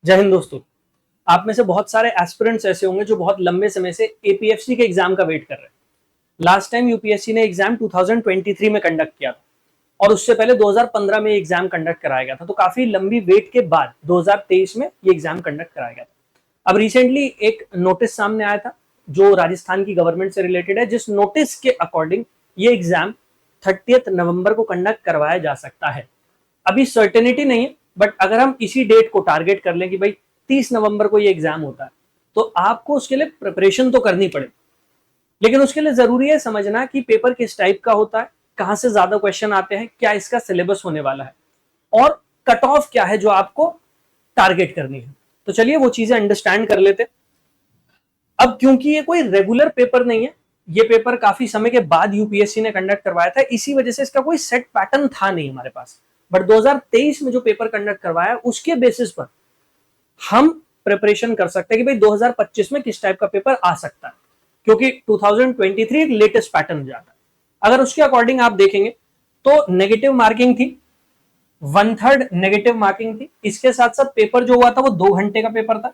जय हिंद दोस्तों। आप में से बहुत सारे एस्पिरेंट्स ऐसे होंगे जो बहुत लंबे समय से एपीएफसी के एग्जाम का वेट कर रहे हैं। लास्ट टाइम यूपीएससी ने एग्जाम 2023 में कंडक्ट किया था और उससे पहले 2015 में एग्जाम कंडक्ट कराया गया था। तो काफी लंबी वेट के बाद 2023 में ये एग्जाम कंडक्ट कराया गया था। अब रिसेंटली एक नोटिस सामने आया था जो राजस्थान की गवर्नमेंट से रिलेटेड है, जिस नोटिस के अकॉर्डिंग ये एग्जाम 30 नवंबर को कंडक्ट करवाया जा सकता है। अभी सर्टेनिटी नहीं है, बट अगर हम इसी डेट को टारगेट कर लें कि भाई 30 नवंबर को ये एग्जाम होता है, तो आपको उसके लिए प्रिपरेशन तो करनी पड़े, लेकिन उसके लिए जरूरी है समझना कि पेपर किस टाइप का होता है, कहां से ज्यादा क्वेश्चन आते हैं, क्या इसका सिलेबस होने वाला है और कट ऑफ क्या है जो आपको टारगेट करनी है। तो चलिए वो चीजें अंडरस्टैंड कर लेते हैं। अब क्योंकि ये कोई रेगुलर पेपर नहीं है, ये पेपर काफी समय के बाद यूपीएससी ने कंडक्ट करवाया था, इसी वजह से इसका कोई सेट पैटर्न था नहीं हमारे पास। बट 2023 में जो पेपर कंडक्ट करवाया उसके बेसिस पर हम प्रिपरेशन कर सकते हैं कि भाई 2025 में किस टाइप का पेपर आ सकता है, क्योंकि 2023 एक लेटेस्ट पैटर्न जाता है। अगर उसके अकॉर्डिंग आप देखेंगे तो नेगेटिव मार्किंग थी, 1/3 नेगेटिव मार्किंग थी। इसके साथ साथ पेपर जो हुआ था वो 2 घंटे का पेपर था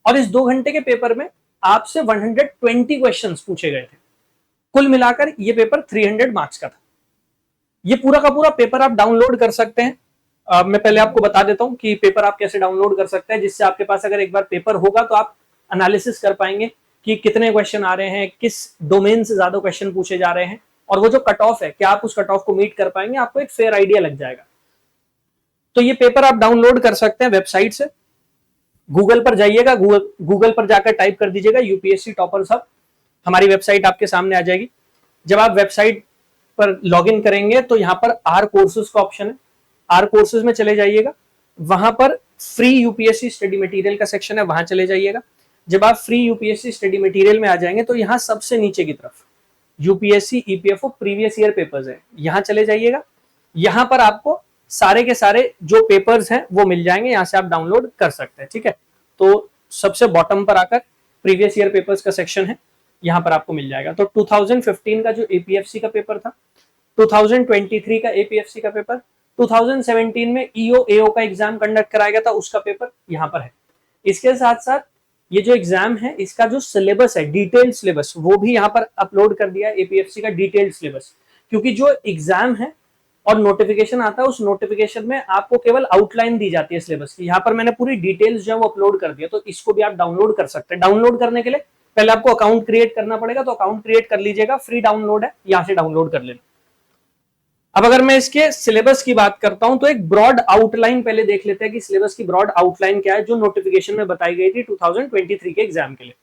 और इस 2 घंटे के पेपर में आपसे 120 क्वेश्चंस पूछे गए थे। कुल मिलाकर ये पेपर 300 मार्क्स का था। ये पूरा का पूरा पेपर आप डाउनलोड कर सकते हैं। मैं पहले आपको बता देता हूं कि पेपर आप कैसे डाउनलोड कर सकते हैं, जिससे आपके पास अगर एक बार पेपर होगा तो आप एनालिसिस कर पाएंगे कि कितने क्वेश्चन आ रहे हैं, किस डोमेन से ज्यादा क्वेश्चन पूछे जा रहे हैं और वो जो कट ऑफ है क्या आप उस कट ऑफ को मीट कर पाएंगे, आपको एक फेयर आइडिया लग जाएगा। तो ये पेपर आप डाउनलोड कर सकते हैं वेबसाइट से। गूगल पर जाइएगा, गूगल पर जाकर टाइप कर दीजिएगा यूपीएससी टॉपर्स हब, हमारी वेबसाइट आपके सामने आ जाएगी। जब आप वेबसाइट पर लॉग इन करेंगे तो यहाँ पर आर कोर्सेज का ऑप्शन है, आर कोर्सेज में चले जाइएगा। वहां पर फ्री यूपीएससी स्टडी मटेरियल का सेक्शन है, वहां चले जाइएगा। जब आप फ्री यूपीएससी स्टडी मटेरियल में आ जाएंगे तो यहाँ सबसे नीचे की तरफ UPSC EPFO previous year papers है, यहाँ चले जाइएगा। यहाँ पर आपको सारे के सारे जो पेपर्स हैं वो मिल जाएंगे, यहाँ से आप डाउनलोड कर सकते हैं। ठीक है, तो सबसे बॉटम पर आकर प्रीवियस ईयर पेपर्स का सेक्शन है, यहाँ पर आपको मिल जाएगा। तो 2015 का जो एपीएफसी का पेपर था, 2023 का एपीएफसी का पेपर, 2017 में ईओ एओ का एग्जाम कंडक्ट कराया गया था उसका पेपर यहाँ पर है। इसके साथ साथ ये जो एग्जाम है इसका जो सिलेबस है, डिटेल्ड सिलेबस, वो भी यहाँ पर अपलोड कर दिया है, एपीएफसी का डिटेल्ड सिलेबस। क्योंकि जो एग्जाम है और नोटिफिकेशन आता है, उस नोटिफिकेशन में आपको केवल आउटलाइन दी जाती है सिलेबस की। यहाँ पर मैंने पूरी डिटेल्स जो है वो अपलोड कर दिया, तो इसको भी आप डाउनलोड कर सकते हैं। डाउनलोड करने के लिए पहले आपको अकाउंट क्रिएट करना पड़ेगा, तो अकाउंट क्रिएट कर लीजिएगा, फ्री डाउनलोड है, यहाँ से डाउनलोड कर लेना। अब अगर मैं इसके सिलेबस की बात करता हूं तो एक ब्रॉड आउटलाइन पहले देख लेते हैं कि सिलेबस की ब्रॉड आउटलाइन क्या है जो नोटिफिकेशन में बताई गई थी 2023 के एग्जाम के लिए।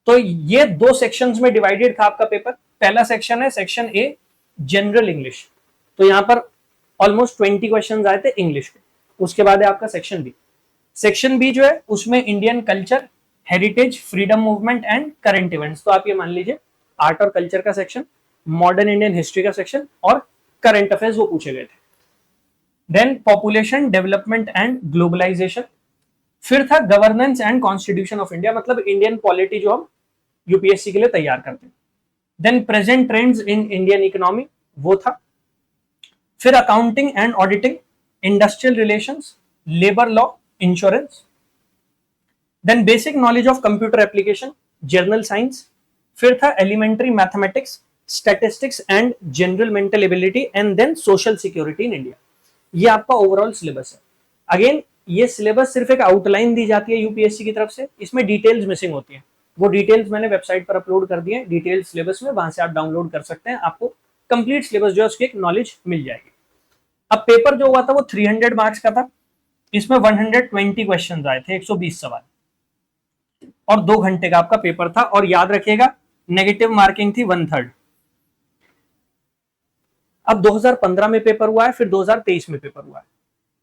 तो ये 2 सेक्शंस में डिवाइडेड था आपका पेपर। पहला सेक्शन है सेक्शन ए, जनरल इंग्लिश। तो यहां पर ऑलमोस्ट 20 क्वेश्चन आए थे इंग्लिश के। उसके बाद है आपका सेक्शन बी। सेक्शन बी जो है उसमें Indian culture, heritage, freedom movement and current events. तो आप ये मान लीजिए आर्ट और कल्चर का सेक्शन, मॉडर्न इंडियन हिस्ट्री का सेक्शन और करंट अफेयर्स वो पूछे गए थे। Then population development and globalization. फिर था governance and constitution of India, मतलब इंडियन पॉलिटी जो हम यूपीएससी के लिए तैयार करते हैं। Then present trends in Indian economy, वो था। फिर accounting and auditing, industrial relations, labour law, insurance. Then basic knowledge of computer application, general science. फिर था elementary mathematics, statistics and general mental ability and then social security in India. ये आपका overall syllabus है। Again ये syllabus सिर्फ एक outline दी जाती है यूपीएससी की तरफ से, इसमें डिटेल्स मिसिंग होती है। वो डिटेल्स मैंने वेबसाइट पर अपलोड कर दिए, डिटेल्स सिलेबस में, वहां से आप डाउनलोड कर सकते हैं, आपको कंप्लीट सिलेबस जो है उसकी एक नॉलेज मिल जाएगी। अब पेपर जो हुआ था वो 300 मार्क्स का था। इसमें 120 क्वेश्चन आए थे, 120 सवाल और 2 घंटे का आपका पेपर था। और याद रखिएगा नेगेटिव मार्किंग थी 1/3। अब 2015 में पेपर हुआ है, फिर 2023 में पेपर हुआ है,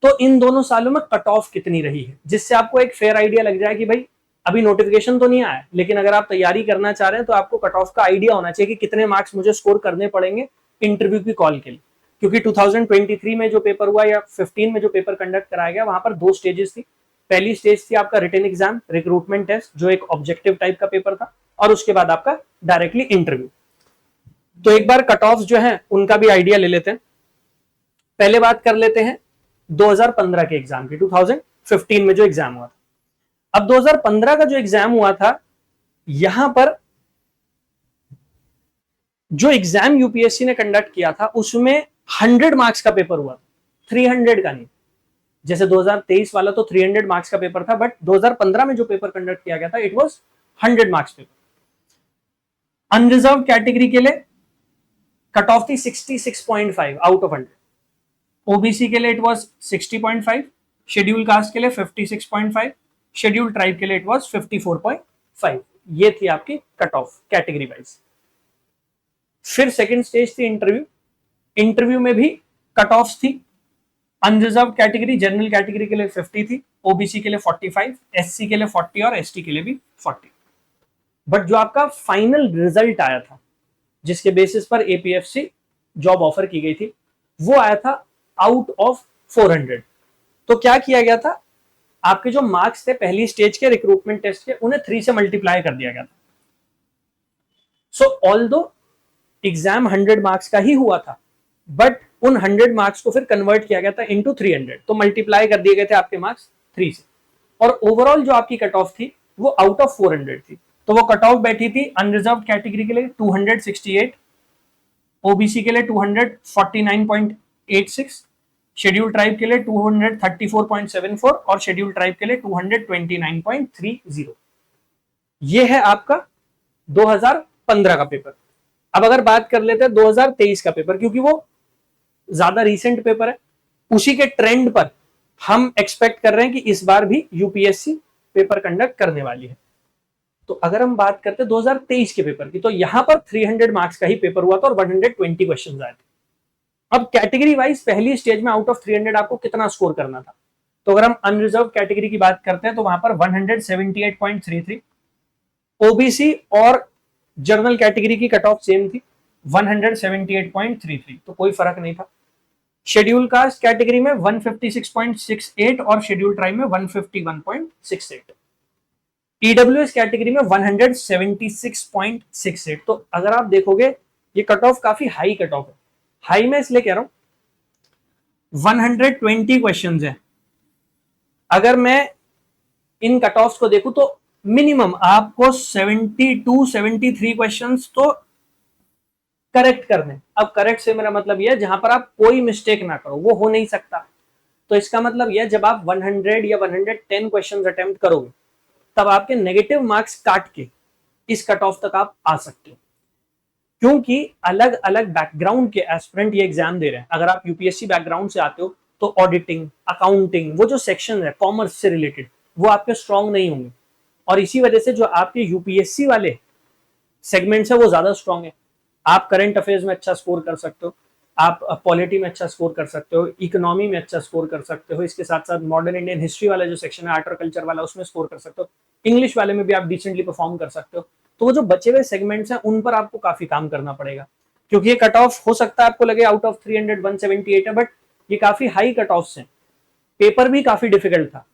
तो इन दोनों सालों में कट ऑफ कितनी रही है, जिससे आपको एक फेयर आइडिया लग जाए कि भाई अभी नोटिफिकेशन तो नहीं आया, लेकिन अगर आप तैयारी करना चाह रहे हैं तो आपको कट ऑफ का आइडिया होना चाहिए कि कितने मार्क्स मुझे स्कोर करने पड़ेंगे इंटरव्यू की कॉल के लिए। क्योंकि 2023 में जो पेपर हुआ या 15 में जो पेपर कंडक्ट कराया गया, वहां पर 2 स्टेजेस थी। पहली स्टेज थी आपका रिटन एग्जाम, रिक्रूटमेंट टेस्ट, जो एक ऑब्जेक्टिव टाइप का पेपर था, और उसके बाद आपका डायरेक्टली इंटरव्यू। तो एक बार कट ऑफ जो है उनका भी आइडिया ले लेते हैं। पहले बात कर लेते हैं 2015 के एग्जाम की, 2015 में जो एग्जाम हुआ था। अब 2015 का जो एग्जाम हुआ था, यहां पर जो एग्जाम यूपीएससी ने कंडक्ट किया था उसमें 100 मार्क्स का पेपर हुआ, 300 का नहीं। जैसे 2023 वाला तो 300 मार्क्स का पेपर था, बट 2015 में जो पेपर कंडक्ट किया गया था it was 100 marks paper. Unreserve category के लिए कट ऑफ थी 66.5 आउट ऑफ 100, ओबीसी के लिए इट वाज 60.5, शेड्यूल कास्ट के लिए 56.5, शेड्यूल ट्राइब के लिए इट वाज 54.5। ये थी आपकी कट ऑफ कैटेगरी वाइज। फिर सेकंड स्टेज थी इंटरव्यू। इंटरव्यू में भी कट ऑफ थी। अनरिजर्व कैटेगरी जनरल कैटेगरी के लिए 50 थी, ओबीसी के लिए 45, एससी के लिए 40 और एसटी के लिए भी 40। बट जो आपका फाइनल रिजल्ट आया था जिसके बेसिस पर एपीएफसी जॉब ऑफर की गई थी, वो आया था आउट ऑफ 400। तो क्या किया गया था, आपके जो मार्क्स थे पहली स्टेज के रिक्रूटमेंट टेस्ट के, उन्हें 3 से मल्टीप्लाई कर दिया गया था। सो ऑल्दो एग्जाम 100 मार्क्स का ही हुआ था, बट उन 100 मार्क्स को फिर कन्वर्ट किया गया था इनटू 300, तो मल्टीप्लाई कर दिए गए थे आपके मार्क्स 3 से। और ओवरऑल जो आपकी कट ऑफ थी वो आउट ऑफ 400 थी। तो वो कट ऑफ बैठी थी अनरिजर्व कैटेगरी के लिए 268, ओबीसी के लिए 249.86, शेड्यूल ट्राइब के लिए 234.74 और शेड्यूल ट्राइब के लिए 229.30। ये है आपका 2015 का पेपर। अब अगर बात कर लेते हैं 2023 का पेपर, क्योंकि वो ज्यादा रीसेंट पेपर है, उसी के ट्रेंड पर हम एक्सपेक्ट कर रहे हैं कि इस बार भी यूपीएससी पेपर कंडक्ट करने वाली है। तो अगर हम बात करते हैं 2023 के पेपर की, तो यहां पर 300 मार्क्स का ही पेपर हुआ था और 120 क्वेश्चन आए थे। अब कैटेगरी वाइज पहली स्टेज में आउट ऑफ 300 आपको कितना स्कोर करना था, तो अगर हम अनरिजर्व कैटेगरी की बात करते हैं तो वहां पर 178.33, ओबीसी और जनरल कैटेगरी की कट ऑफ सेम थी 178.33, तो कोई फर्क नहीं था। शेड्यूल कास्ट कैटेगरी में 156.68 और शेड्यूल ट्राइब में 151.68, ईडब्ल्यूएस कैटेगरी में 176.68। तो अगर आप देखोगे ये कट ऑफ काफी हाई कट ऑफ है। हाई में इसलिए कह रहा हूं 120 क्वेश्चंस है। अगर मैं इन कट ऑफ को देखूं तो मिनिमम आपको 72-73 क्वेश्चंस तो करेक्ट करने। अब करेक्ट से मेरा मतलब यह है जहां पर आप कोई मिस्टेक ना करो, वो हो नहीं सकता। तो इसका मतलब यह जब आप 100 या 110 क्वेश्चंस अटेम्प्ट करोगे तब आपके नेगेटिव मार्क्स काट के इस कट ऑफ तक आप आ सकते हो, क्योंकि अलग अलग बैकग्राउंड के एस्पिरेंट ये एग्जाम दे रहे हैं। अगर आप यूपीएससी बैकग्राउंड से आते हो तो ऑडिटिंग, अकाउंटिंग, वो जो सेक्शन है कॉमर्स से रिलेटेड, वो आपके स्ट्रांग नहीं होंगे, और इसी वजह से जो आपके यूपीएससी वाले सेगमेंट्स है वो ज्यादा स्ट्रांग है। आप करंट अफेयर्स में अच्छा स्कोर कर सकते हो, आप पॉलिटी में अच्छा स्कोर कर सकते हो, इकोनॉमी में अच्छा स्कोर कर सकते हो, इसके साथ साथ मॉडर्न इंडियन हिस्ट्री वाला जो सेक्शन है, आर्ट और कल्चर वाला, उसमें स्कोर कर सकते हो, इंग्लिश वाले में भी आप डिसेंटली परफॉर्म कर सकते हो। तो वो जो बचे हुए सेगमेंट्स हैं उन पर आपको काफी काम करना पड़ेगा, क्योंकि ये कट ऑफ हो सकता है आपको लगे आउट ऑफ 300 178 है, बट ये काफी हाई कट ऑफ हैं। पेपर भी काफी डिफिकल्ट था।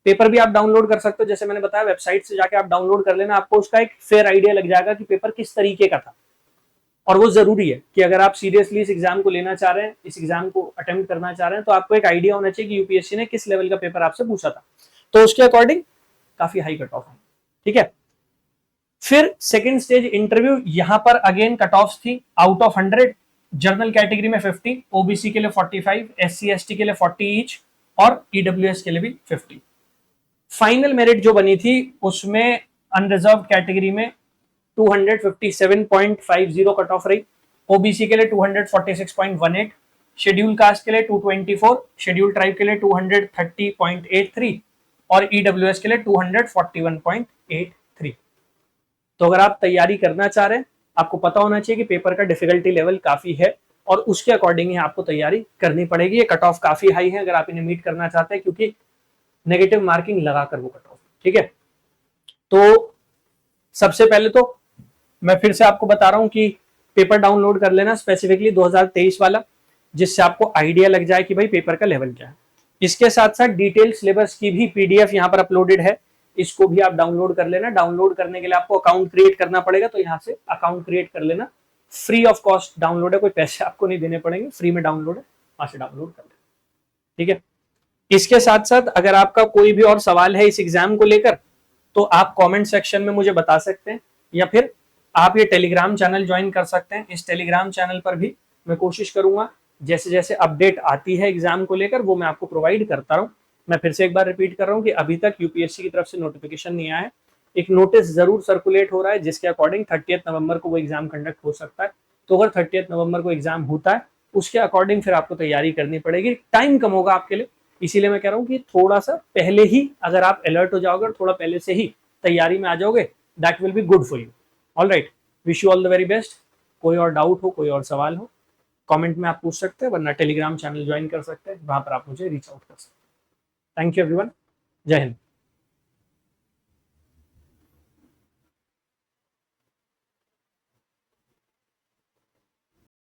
पेपर भी आप डाउनलोड कर सकते हो, जैसे मैंने बताया वेबसाइट से जाके आप डाउनलोड कर लेना, आपको उसका एक फेयर आइडिया लग जाएगा कि पेपर किस तरीके का था। और वो जरूरी है कि अगर आप सीरियसली इस एग्जाम को लेना चाह रहे हैं, इस एग्जाम को अटेम्प्ट करना चाह रहे हैं, तो आपको एक आइडिया होना चाहिए कि यूपीएससी ने किस लेवल का पेपर आपसे पूछा था, तो उसके अकॉर्डिंग काफी हाई कट ऑफ है। ठीक है, फिर सेकेंड स्टेज इंटरव्यू, यहां पर अगेन कट ऑफ थी आउट ऑफ 100, जनरल कैटेगरी में 50, ओबीसी के लिए 45, एससी एसटी के लिए 40 ईच और ईडब्ल्यूएस के लिए भी 50। फाइनल मेरिट जो बनी थी उसमें अनरिजर्व कैटेगरी में 257.50 कट ऑफ रही, ओबीसी के लिए 246.18, शेड्यूल कास्ट के लिए 224, शेड्यूल ट्राइब के लिए 230.83 और ईडब्ल्यूएस के लिए 241.83। तो अगर आप तैयारी करना चाह रहे हैं, आपको पता होना चाहिए कि पेपर का डिफिकल्टी लेवल काफी है और उसके अकॉर्डिंग ही आपको तैयारी करनी पड़ेगी। ये कट ऑफ काफी हाई है अगर आप इन्हें मीट करना चाहते हैं, क्योंकि नेगेटिव मार्किंग लगाकर वो कट ऑफ। ठीक है, तो सबसे पहले तो मैं फिर से आपको बता रहा हूं कि पेपर डाउनलोड कर लेना स्पेसिफिकली 2023 वाला, जिससे आपको आइडिया लग जाए कि भाई पेपर का लेवल क्या है। इसके साथ साथ डिटेल सिलेबस की भी पीडीएफ यहाँ पर अपलोडेड है, इसको भी आप डाउनलोड कर लेना। डाउनलोड करने के लिए आपको अकाउंट क्रिएट करना पड़ेगा, तो यहाँ से अकाउंट क्रिएट कर लेना। फ्री ऑफ कॉस्ट डाउनलोड है, कोई पैसे आपको नहीं देने पड़ेंगे, फ्री में डाउनलोड है, वहां से डाउनलोड कर लेना। ठीक है, इसके साथ साथ अगर आपका कोई भी और सवाल है इस एग्जाम को लेकर तो आप कमेंट सेक्शन में मुझे बता सकते हैं, या फिर आप ये टेलीग्राम चैनल ज्वाइन कर सकते हैं। इस टेलीग्राम चैनल पर भी मैं कोशिश करूंगा जैसे जैसे अपडेट आती है एग्जाम को लेकर वो मैं आपको प्रोवाइड करता रहूं। मैं फिर से एक बार रिपीट कर रहा हूं कि अभी तक यूपीएससी की तरफ से नोटिफिकेशन नहीं आया है। एक नोटिस जरूर सर्कुलेट हो रहा है जिसके अकॉर्डिंग 30 नवंबर को वो एग्जाम कंडक्ट हो सकता है। तो अगर 30 नवंबर को एग्जाम होता है उसके अकॉर्डिंग फिर आपको तैयारी करनी पड़ेगी, टाइम कम होगा आपके लिए। इसीलिए मैं कह रहा हूँ कि थोड़ा सा पहले ही अगर आप अलर्ट हो जाओगे और थोड़ा पहले से ही तैयारी में आ जाओगे, that will be good for you. All right, wish you all the very best. कोई और डाउट हो, कोई और सवाल हो, कमेंट में आप पूछ सकते हैं, वरना टेलीग्राम चैनल ज्वाइन कर सकते हैं, वहां पर आप मुझे रीच आउट कर सकते हैं। थैंक यू एवरीवन, जय हिंद।